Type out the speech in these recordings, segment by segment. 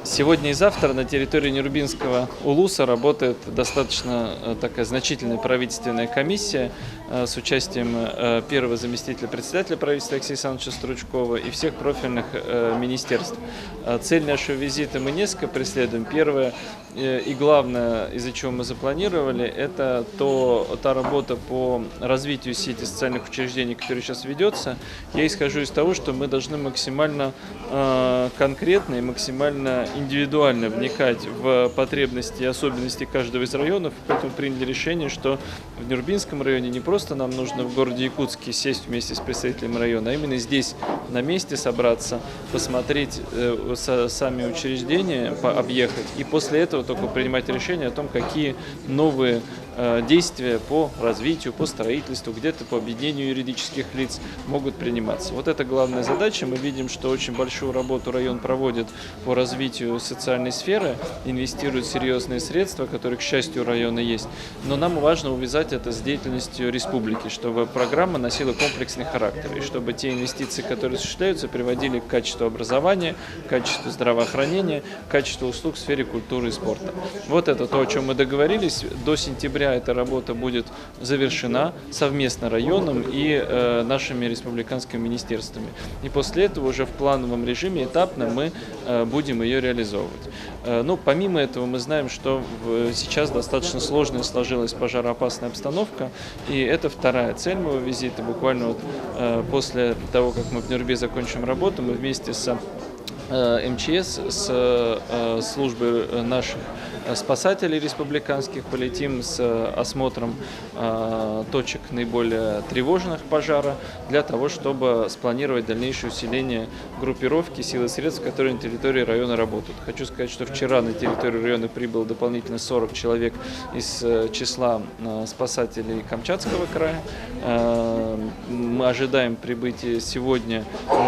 Сегодня и завтра на территории Нерубинского улуса работает достаточно такая значительная правительственная комиссия с участием первого заместителя председателя правительства Алексея Александровича Стручкова и всех профильных министерств. Цель нашего визита мы несколько преследуем. Первое и главное, из-за чего мы запланировали, это та работа по развитию сети социальных учреждений, которая сейчас ведется. Я исхожу из того, что мы должны максимально конкретно и максимально индивидуально вникать в потребности и особенности каждого из районов. Поэтому приняли решение, что в Нерубинском районе не просто нам нужно в городе Якутске сесть вместе с представителями района, а именно здесь на месте собраться, посмотреть сами учреждения, объехать, и после этого только принимать решение о том, какие новые действия по развитию, по строительству, где-то по объединению юридических лиц могут приниматься. Вот это главная задача. Мы видим, что очень большую работу район проводит по развитию социальной сферы, инвестирует серьезные средства, которые, к счастью, у района есть. Но нам важно увязать это с деятельностью республики, чтобы программа носила комплексный характер, и чтобы те инвестиции, которые осуществляются, приводили к качеству образования, к качеству здравоохранения, к качеству услуг в сфере культуры и спорта. Вот это то, о чем мы договорились. До сентября эта работа будет завершена совместно районом и нашими республиканскими министерствами. И после этого уже в плановом режиме этапно мы будем ее реализовывать. Ну, помимо этого мы знаем, что сейчас достаточно сложная сложилась пожароопасная обстановка, и это вторая цель моего визита. Буквально вот после того, как мы в Нерубе закончим работу, мы вместе с МЧС, с службой наших спасателей республиканских полетим с осмотром точек наиболее тревожных пожара для того, чтобы спланировать дальнейшее усиление группировки сил и средств, которые на территории района работают. Хочу сказать, что вчера на территорию района прибыло дополнительно 40 человек из числа спасателей Камчатского края. Мы ожидаем прибытия сегодня,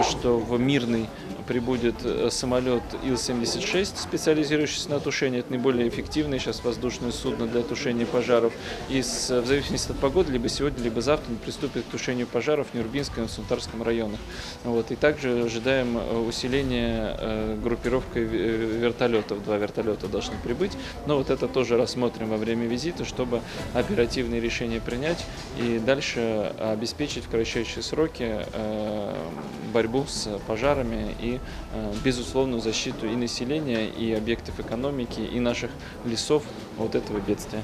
что в Мирный прибудет самолет Ил-76, специализирующийся на тушении. Это наиболее эффективное сейчас воздушное судно для тушения пожаров. И в зависимости от погоды, либо сегодня, либо завтра приступит к тушению пожаров в Нерубинском и Сунтарском районах. Вот. И также ожидаем усиления группировкой вертолетов. 2 вертолета должны прибыть. Но вот это тоже рассмотрим во время визита, чтобы оперативные решения принять и дальше обеспечить в кратчайшие сроки борьбу с пожарами и безусловную защиту и населения, и объектов экономики, и наших лесов от этого бедствия.